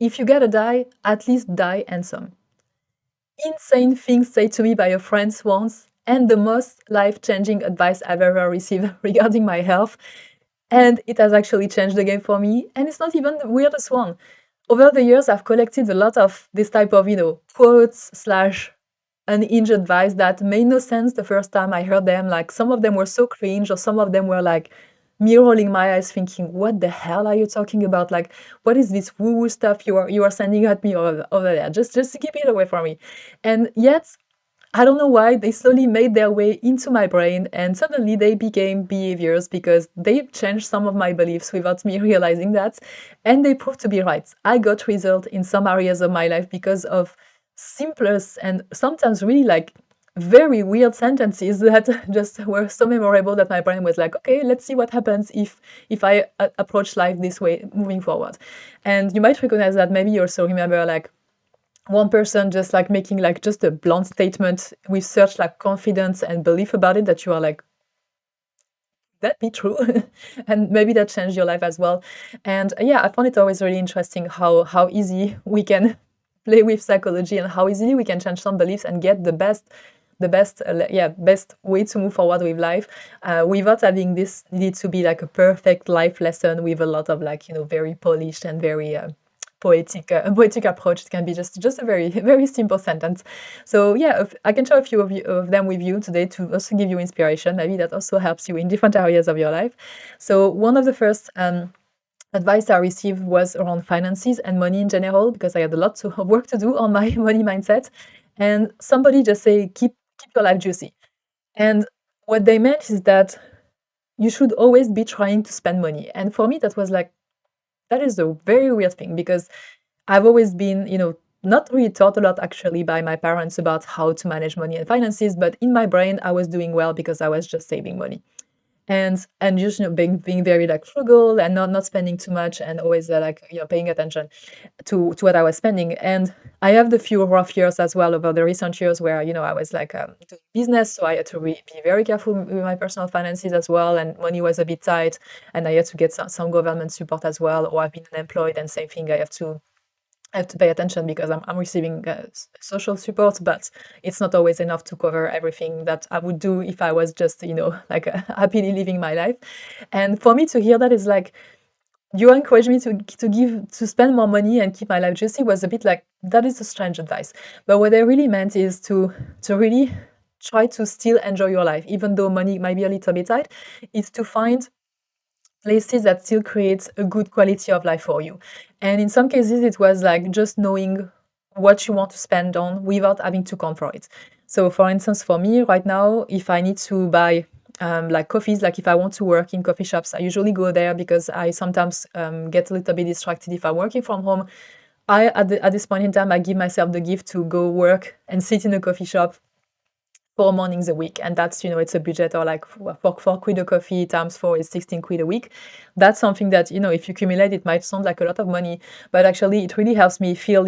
If you gotta die, at least die handsome. Insane things said to me by a friend once, and the most life-changing advice I've ever received regarding my health. And it has actually changed the game for me. And it's not even the weirdest one. Over the years, I've collected a lot of this type of, quotes slash unhinged advice that made no sense the first time I heard them. Like some of them were so cringe, or some of them were like me rolling my eyes, thinking, "What the hell are you talking about? Like, what is this woo-woo stuff you are sending at me over there? Just keep it away from me." And yet, I don't know why they slowly made their way into my brain, and suddenly they became behaviors because they changed some of my beliefs without me realizing that. And they proved to be right. I got results in some areas of my life because of simplest and sometimes really like very weird sentences that just were so memorable that my brain was like, okay, let's see what happens if I approach life this way moving forward. And you might recognize that. Maybe you also remember like one person just like making like just a blunt statement with such like confidence and belief about it that you are like, that be true. And maybe that changed your life as well. And yeah, I found it always really interesting how easy we can play with psychology and how easily we can change some beliefs and get the best way to move forward with life, without having this need to be like a perfect life lesson with a lot of like very polished and very poetic approach. It can be just a very very simple sentence. So yeah, I can share a few of them with you today to also give you inspiration. Maybe that also helps you in different areas of your life. So one of the first advice I received was around finances and money in general, because I had a lot of work to do on my money mindset. And somebody just say, keep your life juicy. And what they meant is that you should always be trying to spend money. And for me, that was like, that is a very weird thing, because I've always been, not really taught a lot actually by my parents about how to manage money and finances, but in my brain, I was doing well because I was just saving money and just being very like frugal and not spending too much, and always like paying attention to what I was spending. And I have the few rough years as well over the recent years where I was like doing business, so I had to be very careful with my personal finances as well, and money was a bit tight, and I had to get some government support as well, or I've been unemployed, and same thing, I have to pay attention because I'm receiving social support, but it's not always enough to cover everything that I would do if I was just, like happily living my life. And for me to hear that is like, you encourage me to spend more money and keep my life juicy, was a bit like, that is a strange advice. But what I really meant is to really try to still enjoy your life, even though money might be a little bit tight, is to find places that still create a good quality of life for you. And in some cases, it was like just knowing what you want to spend on without having to count for it. So, for instance, for me right now, if I need to buy like coffees, like if I want to work in coffee shops, I usually go there because I sometimes get a little bit distracted if I'm working from home. At this point in time, I give myself the gift to go work and sit in a coffee shop 4 mornings a week, and that's it's a budget or like for quid a coffee times 4 is 16 quid a week. That's something that if you accumulate, it might sound like a lot of money, but actually it really helps me feel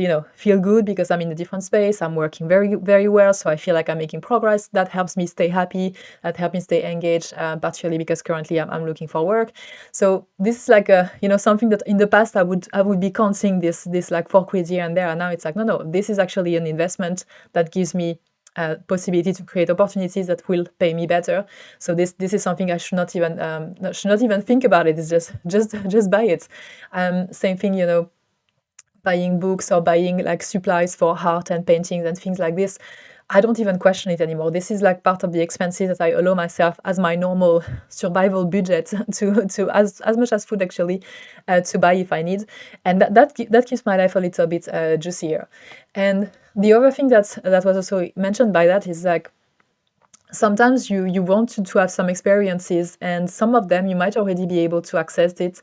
good, because I'm in a different space, I'm working very very well, so I feel like I'm making progress. That helps me stay happy, that helps me stay engaged, partially because currently I'm looking for work. So this is like a something that in the past I would be counting this like 4 quid here and there, and now it's like, no, this is actually an investment that gives me possibility to create opportunities that will pay me better. So this is something I should not even think about it. It's just buy it. Same thing, buying books or buying like supplies for art and paintings and things like this. I don't even question it anymore. This is like part of the expenses that I allow myself as my normal survival budget to as much as food actually, to buy if I need, and that keeps my life a little bit juicier. And the other thing that was also mentioned by that is like, sometimes you want to have some experiences, and some of them you might already be able to access it,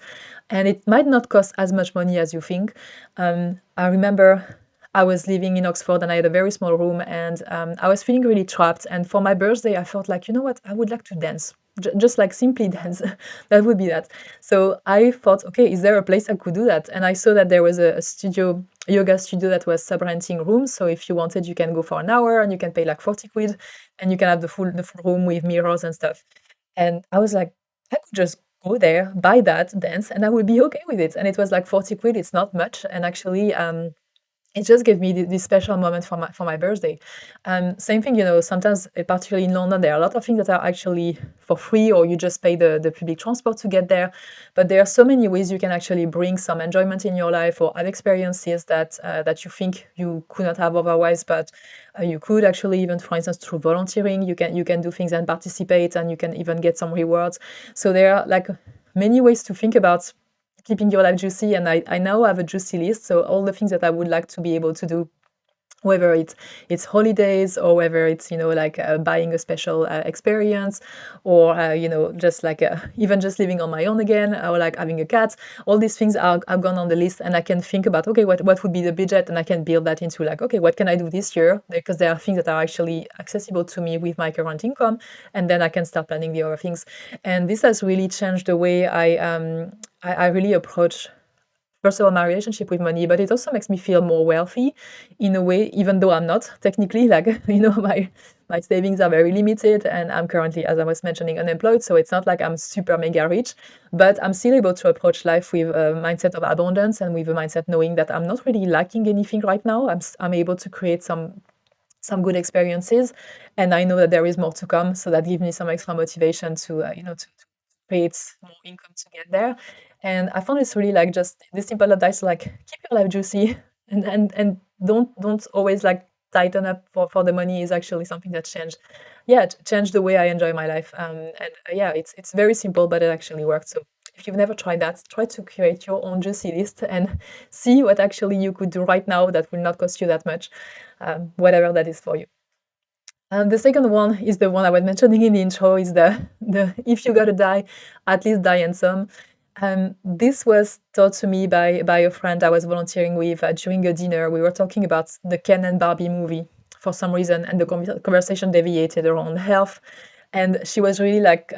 and it might not cost as much money as you think. I remember I was living in Oxford and I had a very small room, and I was feeling really trapped, and for my birthday I felt like, you know what, I would like to dance. Just like simply dance. That would be that. So I thought, okay, is there a place I could do that? And I saw that there was a studio, a yoga studio, that was sub-renting rooms. So if you wanted, you can go for an hour and you can pay like 40 quid, and you can have the full room with mirrors and stuff. And I was like, I could just go there, buy that, dance, and I will be okay with it. And it was like 40 quid. It's not much. And actually, it just gave me this special moment for my birthday. Same thing, sometimes, particularly in London, there are a lot of things that are actually for free, or you just pay the public transport to get there. But there are so many ways you can actually bring some enjoyment in your life, or have experiences that you think you could not have otherwise, but you could actually, even for instance through volunteering, you can do things and participate, and you can even get some rewards. So there are like many ways to think about keeping your life juicy, and I now have a juicy list. So all the things that I would like to be able to do, whether it's holidays, or whether it's like buying a special experience, or just like even just living on my own again, or like having a cat. All these things are gone on the list, and I can think about, okay, what would be the budget, and I can build that into like, okay, what can I do this year, because there are things that are actually accessible to me with my current income, and then I can start planning the other things. And this has really changed the way I really approach, first of all, my relationship with money, but it also makes me feel more wealthy in a way, even though I'm not technically, like, my savings are very limited, and I'm currently, as I was mentioning, unemployed. So it's not like I'm super mega rich, but I'm still able to approach life with a mindset of abundance, and with a mindset knowing that I'm not really lacking anything right now. I'm able to create some good experiences, and I know that there is more to come. So that gives me some extra motivation to create more income to get there. And I found it's really like just this simple advice, like keep your life juicy, and don't always like tighten up for the money, is actually something that changed, yeah, changed the way I enjoy my life. And yeah, it's very simple, but it actually worked. So if you've never tried that, try to create your own juicy list and see what actually you could do right now that will not cost you that much, whatever that is for you. The second one is the one I was mentioning in the intro, is the if you gotta die, at least die handsome. This was taught to me by a friend I was volunteering with during a dinner. We were talking about the Ken and Barbie movie for some reason, and the conversation deviated around health. And she was really like,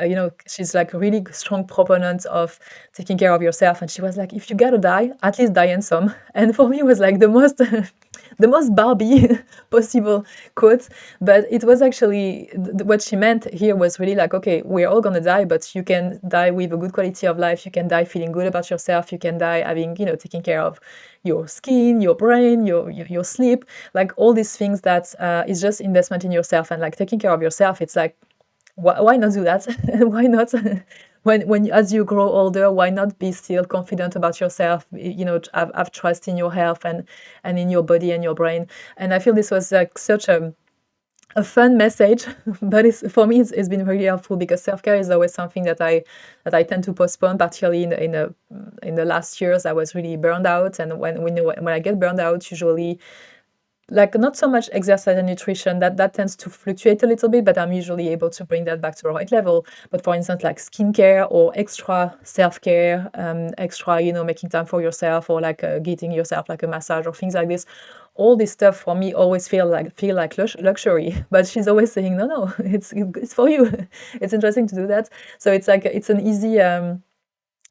she's like a really strong proponent of taking care of yourself. And she was like, if you gotta die, at least die handsome. And for me, it was like the most, the most Barbie possible quote. But it was actually what she meant here was really like, okay, we're all gonna die, but you can die with a good quality of life. You can die feeling good about yourself. You can die having, taking care of your skin, your brain, your sleep, like all these things that is just investment in yourself. And like taking care of yourself, it's like, why not do that? Why not? When as you grow older, why not be still confident about yourself? Have trust in your health and in your body and your brain. And I feel this was like such a fun message, but for me it's been really helpful, because self-care is always something that I tend to postpone, particularly in the last years. I was really burned out, and when I get burned out, usually, like, not so much exercise and nutrition, that tends to fluctuate a little bit, but I'm usually able to bring that back to the right level. But for instance, like skincare or extra self-care, extra, making time for yourself, or like getting yourself like a massage or things like this, all this stuff for me always feel like luxury. But she's always saying, no, no, it's for you. It's interesting to do that. So it's like it's an easy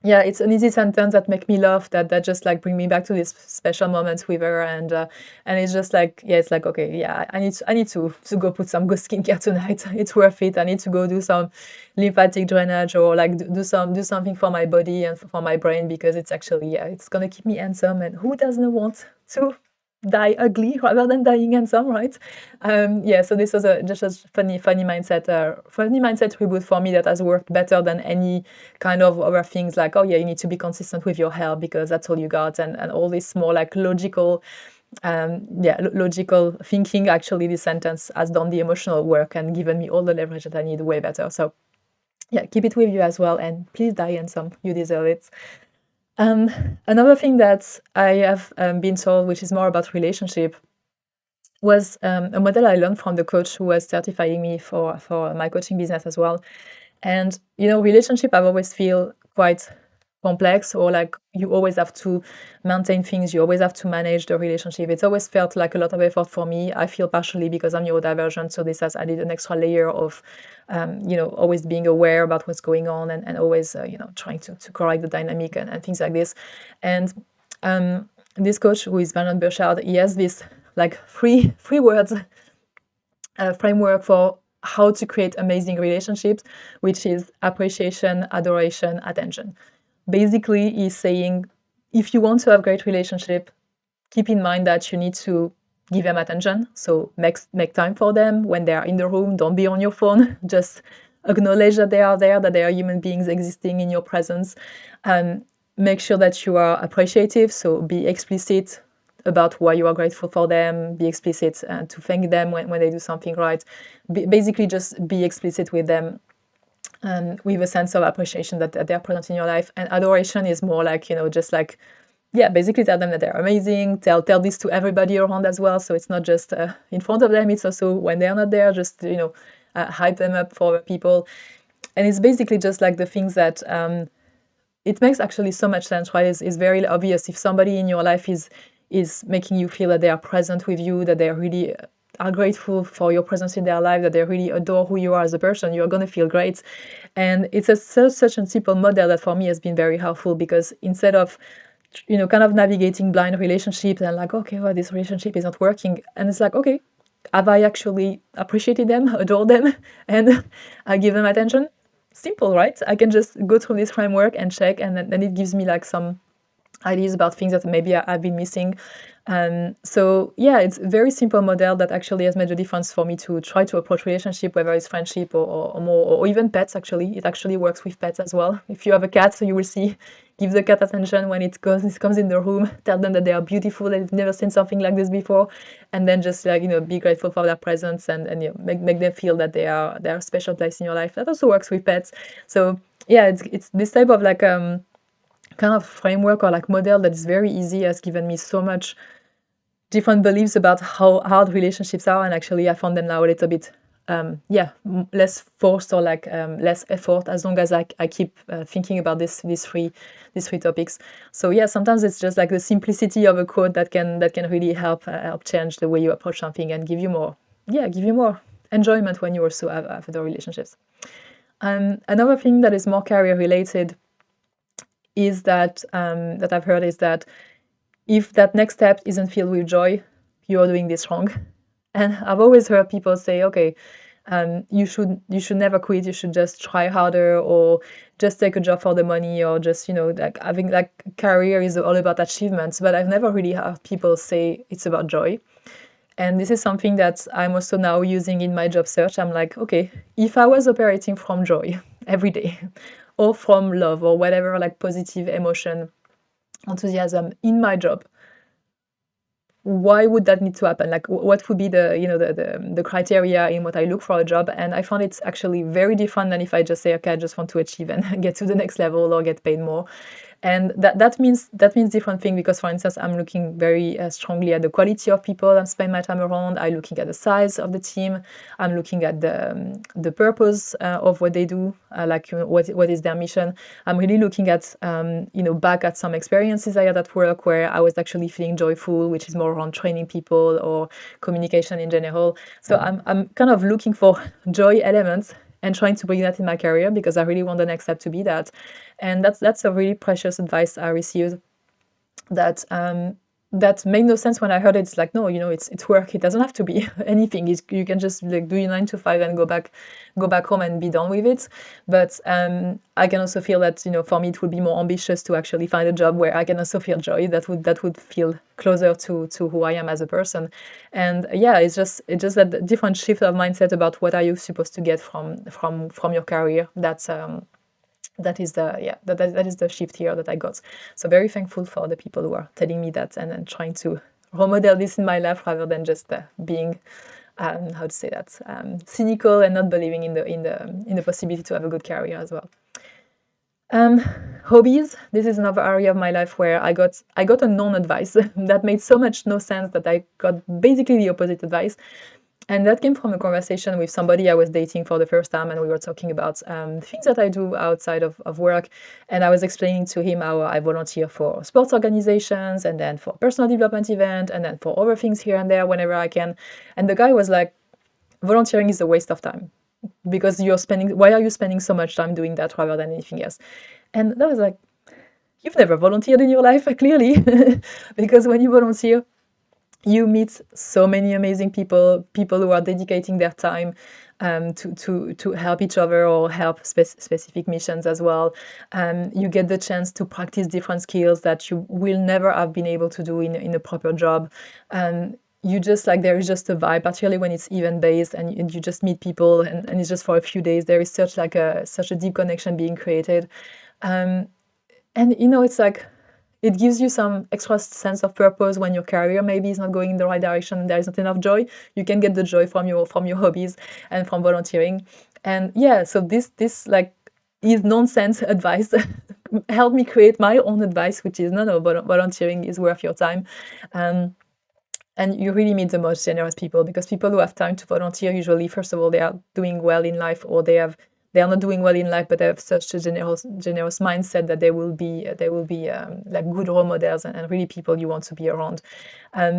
yeah, it's an easy sentence that make me laugh, that just like bring me back to this special moments with her. And it's just like, yeah, it's like, okay, yeah, I need to go put some good skincare tonight. It's worth it. I need to go do some lymphatic drainage, or like do something for my body and for my brain, because it's actually, yeah, it's gonna keep me handsome, and who doesn't want to die ugly rather than dying handsome, right? Yeah, so this was just a funny mindset reboot for me, that has worked better than any kind of other things, like, oh yeah, you need to be consistent with your health because that's all you got, and all this more like logical, logical thinking. Actually, this sentence has done the emotional work and given me all the leverage that I need way better. So yeah, keep it with you as well, and please die handsome. You deserve it. Um, Another thing that I have been told, which is more about relationship, was a model I learned from the coach who was certifying me for my coaching business as well. And relationship, I've always feel quite complex, or like you always have to maintain things, you always have to manage the relationship. It's always felt like a lot of effort for me. I feel partially because I'm neurodivergent, so this has added an extra layer of always being aware about what's going on, and always trying to correct the dynamic, and things like this. And this coach, who is Vernon Burchard, he has this like three words framework for how to create amazing relationships, which is appreciation, adoration, attention. Basically, he's saying if you want to have great relationship, keep in mind that you need to give them attention. So make time for them when they are in the room. Don't be on your phone. Just acknowledge that they are there, that they are human beings existing in your presence. Make sure that you are appreciative. So be explicit about why you are grateful for them. Be explicit to thank them when they do something right. Basically, just be explicit with them, with a sense of appreciation that they're present in your life. And adoration is more like, just like, yeah, basically tell them that they're amazing. Tell this to everybody around as well. So it's not just in front of them, it's also when they're not there, just, hype them up for people. And it's basically just like the things that it makes actually so much sense, right? It's very obvious. If somebody in your life is making you feel that they are present with you, that they really are grateful for your presence in their life, that they really adore who you are as a person, you're going to feel great. And it's such a simple model that for me has been very helpful, because instead of kind of navigating blind relationships and like, okay, well, this relationship is not working, and it's like, okay, have I actually appreciated them, adored them, and I give them attention? Simple, right? I can just go through this framework and check, and then it gives me like some ideas about things that maybe I've been missing. So yeah, it's a very simple model that actually has made a difference for me to try to approach relationship, whether it's friendship or more, or even pets. Actually, it actually works with pets as well. If you have a cat, so you will see, give the cat attention when it comes in the room, tell them that they are beautiful, that they've never seen something like this before, and then just like, be grateful for their presence, and make them feel that they are a special place in your life. That also works with pets. So yeah, it's this type of like kind of framework or like model that is very easy, has given me so much different beliefs about how hard relationships are, and actually I found them now a little bit less forced, or like less effort, as long as I keep thinking about these three topics. So yeah, sometimes it's just like the simplicity of a quote that can really help change the way you approach something and give you more enjoyment when you also have the relationships. Another thing that is more career related is that that I've heard is that if that next step isn't filled with joy, you're doing this wrong. And I've always heard people say, okay, you should never quit. You should just try harder, or just take a job for the money, or just like having like career is all about achievements. But I've never really heard people say it's about joy. And this is something that I'm also now using in my job search. I'm like, okay, if I was operating from joy every day, or from love, or whatever, like positive emotion, enthusiasm in my job, why would that need to happen? Like, what would be the criteria in what I look for a job? And I found it's actually very different than if I just say, okay, I just want to achieve and get to the next level or get paid more. And that means different thing, because for instance, I'm looking very strongly at the quality of people I'm spending my time around. I'm looking at the size of the team. I'm looking at the purpose of what they do, like what is their mission. I'm really looking at back at some experiences I had at work where I was actually feeling joyful, which is more around training people or communication in general. So I'm kind of looking for joy elements and trying to bring that in my career, because I really want the next step to be that. And that's a really precious advice I received, that that made no sense when I heard it. It's like, no, it's work. It doesn't have to be anything. You can just like do your 9 to 5 and go back home and be done with it. But I can also feel that for me it would be more ambitious to actually find a job where I can also feel joy. That would feel closer to who I am as a person. And yeah, it's just that different shift of mindset about what are you supposed to get from your career. That is the shift here that I got. So very thankful for the people who are telling me that, and then trying to role model this in my life, rather than just being how to say that, cynical and not believing in the possibility to have a good career as well. Hobbies. This is another area of my life where I got a non-advice that made so much no sense that I got basically the opposite advice. And that came from a conversation with somebody I was dating for the first time, and we were talking about things that I do outside of work. And I was explaining to him how I volunteer for sports organizations, and then for personal development event, and then for other things here and there whenever I can. And the guy was like, volunteering is a waste of time, because why are you spending so much time doing that rather than anything else? And that was like, you've never volunteered in your life, clearly, because when you volunteer, You meet so many amazing people, people who are dedicating their time to help each other or help specific missions as well. You get the chance to practice different skills that you will never have been able to do in a proper job. You just like, there is just a vibe, particularly when it's event based, and you just meet people, and it's just for a few days. There is such a deep connection being created. Um, and it's like, it gives you some extra sense of purpose when your career maybe is not going in the right direction and there is not enough joy. You can get the joy from your hobbies and from volunteering. And yeah, so this like is nonsense advice helped me create my own advice, which is no, volunteering is worth your time. um, and you really meet the most generous people, because people who have time to volunteer, usually, first of all, they are doing well in life, or they are not doing well in life, but they have such a generous mindset that they will be like good role models, and really people you want to be around.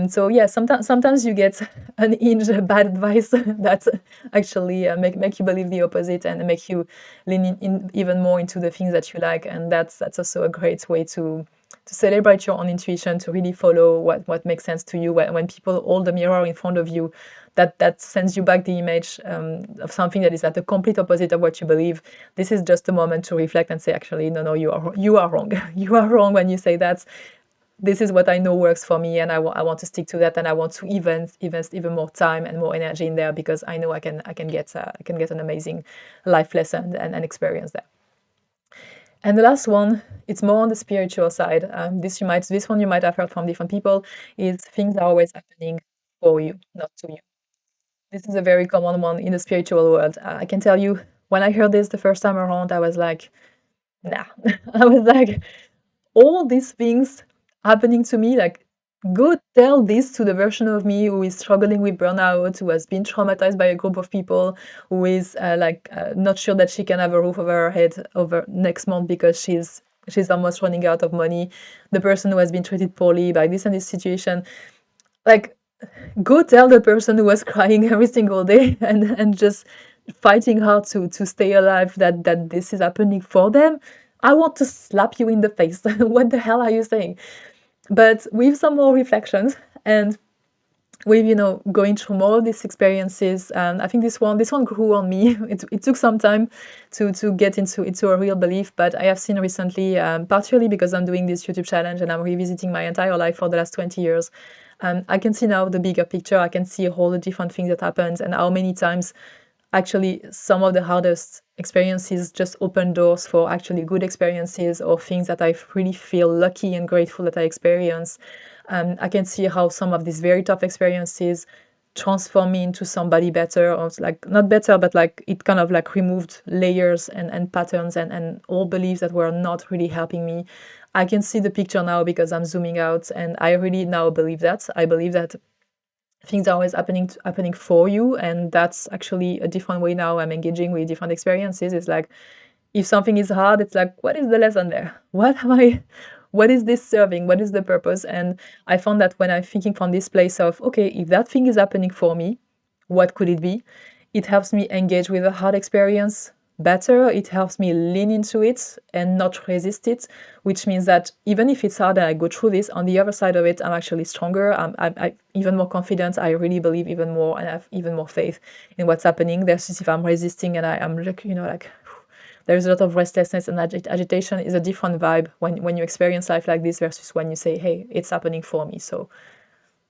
So yeah, sometimes you get unhinged bad advice that actually make you believe the opposite and make you lean in even more into the things that you like, and that's also a great way to celebrate your own intuition, to really follow what makes sense to you. When people hold the mirror in front of you, that sends you back the image of something that is at the complete opposite of what you believe. This is just a moment to reflect and say, actually, no, you are wrong. You are wrong when you say that. This is what I know works for me, and I want to stick to that, and I want to invest even more time and more energy in there, because I know I can get an amazing life lesson and experience there. And the last one, it's more on the spiritual side. This one you might have heard from different people, is things are always happening for you, not to you. This is a very common one in the spiritual world. I can tell you, when I heard this the first time around, I was like, nah. I was like, all these things happening to me, like, go tell this to the version of me who is struggling with burnout, who has been traumatized by a group of people, who is not sure that she can have a roof over her head over next month because she's almost running out of money, the person who has been treated poorly by this and this situation. Like, go tell the person who was crying every single day and just fighting hard to stay alive, that this is happening for them. I want to slap you in the face. What the hell are you saying? But with some more reflections, and with going through more of these experiences, and I think this one grew on me. It took some time to get into a real belief, but I have seen recently, partially because I'm doing this YouTube challenge and I'm revisiting my entire life for the last 20 years. I can see now the bigger picture. I can see all the different things that happened, and how many times actually some of the hardest experiences just open doors for actually good experiences, or things that I really feel lucky and grateful that I experience. I can see how some of these very tough experiences transform me into somebody better, or like not better, but like it kind of like removed layers and patterns and all beliefs that were not really helping me. I can see the picture now because I'm zooming out, and I really now believe that. I believe that things are always happening for you, and that's actually a different way now I'm engaging with different experiences. It's like, if something is hard, it's like, what is the lesson there? What is this serving? What is the purpose? And I found that when I'm thinking from this place of, okay, if that thing is happening for me, what could it be? It helps me engage with a hard experience better. It helps me lean into it and not resist it, which means that even if it's hard and I go through this, on the other side of it, I'm actually stronger. I'm even more confident. I really believe even more, and have even more faith in what's happening. Versus if I'm resisting and I'm like, there's a lot of restlessness and agitation. Is a different vibe when you experience life like this versus when you say, hey, it's happening for me. So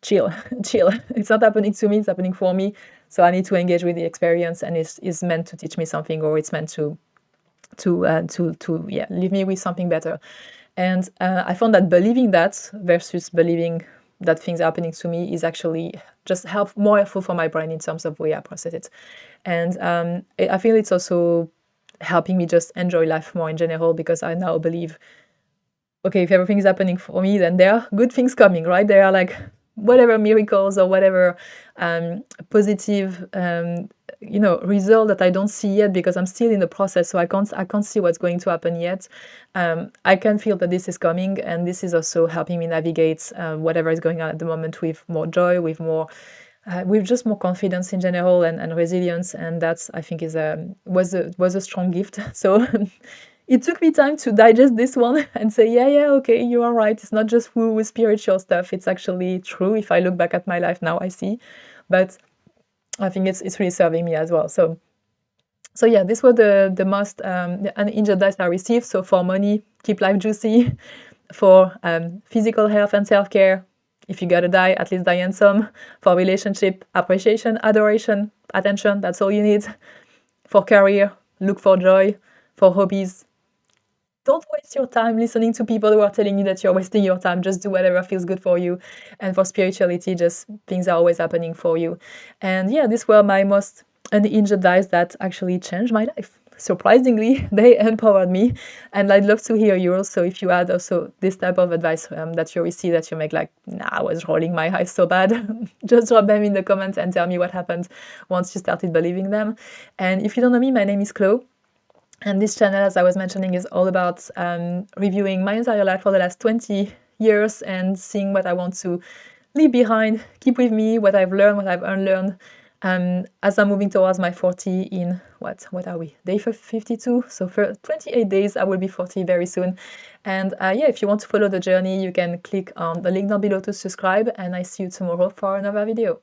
chill, chill. It's not happening to me, it's happening for me. So I need to engage with the experience, and it's meant to teach me something, or it's meant to yeah, leave me with something better. And I found that believing that versus believing that things are happening to me is actually just more helpful for my brain in terms of the way I process it. And I feel it's also helping me just enjoy life more in general, because I now believe, okay, if everything is happening for me, then there are good things coming, right? There are like whatever miracles or whatever positive, result that I don't see yet, because I'm still in the process. So I can't see what's going to happen yet. I can feel that this is coming, and this is also helping me navigate whatever is going on at the moment with more joy, with just more confidence in general, and resilience. And that's, I think, was a strong gift. So it took me time to digest this one and say, yeah, yeah, okay, you are right. It's not just woo-woo spiritual stuff. It's actually true. If I look back at my life now, I see. But I think it's really serving me as well. So yeah, this was the most the unhinged advice I received. So for money, keep life juicy. For physical health and self-care, if you gotta die, at least die handsome. For relationship, appreciation, adoration, attention, that's all you need. For career, look for joy. For hobbies, don't waste your time listening to people who are telling you that you're wasting your time. Just do whatever feels good for you. And for spirituality, just things are always happening for you. And yeah, these were my most unhinged advice that actually changed my life. Surprisingly, they empowered me. And I'd love to hear yours. So if you had also this type of advice that you receive that you make like, nah, I was rolling my eyes so bad, just drop them in the comments and tell me what happened once you started believing them. And if you don't know me, my name is Chloe. And this channel, as I was mentioning, is all about reviewing my entire life for the last 20 years and seeing what I want to leave behind, keep with me, what I've learned, what I've unlearned. As I'm moving towards my 40 in, what are we, day 52? So for 28 days, I will be 40 very soon. And yeah, if you want to follow the journey, you can click on the link down below to subscribe. And I see you tomorrow for another video.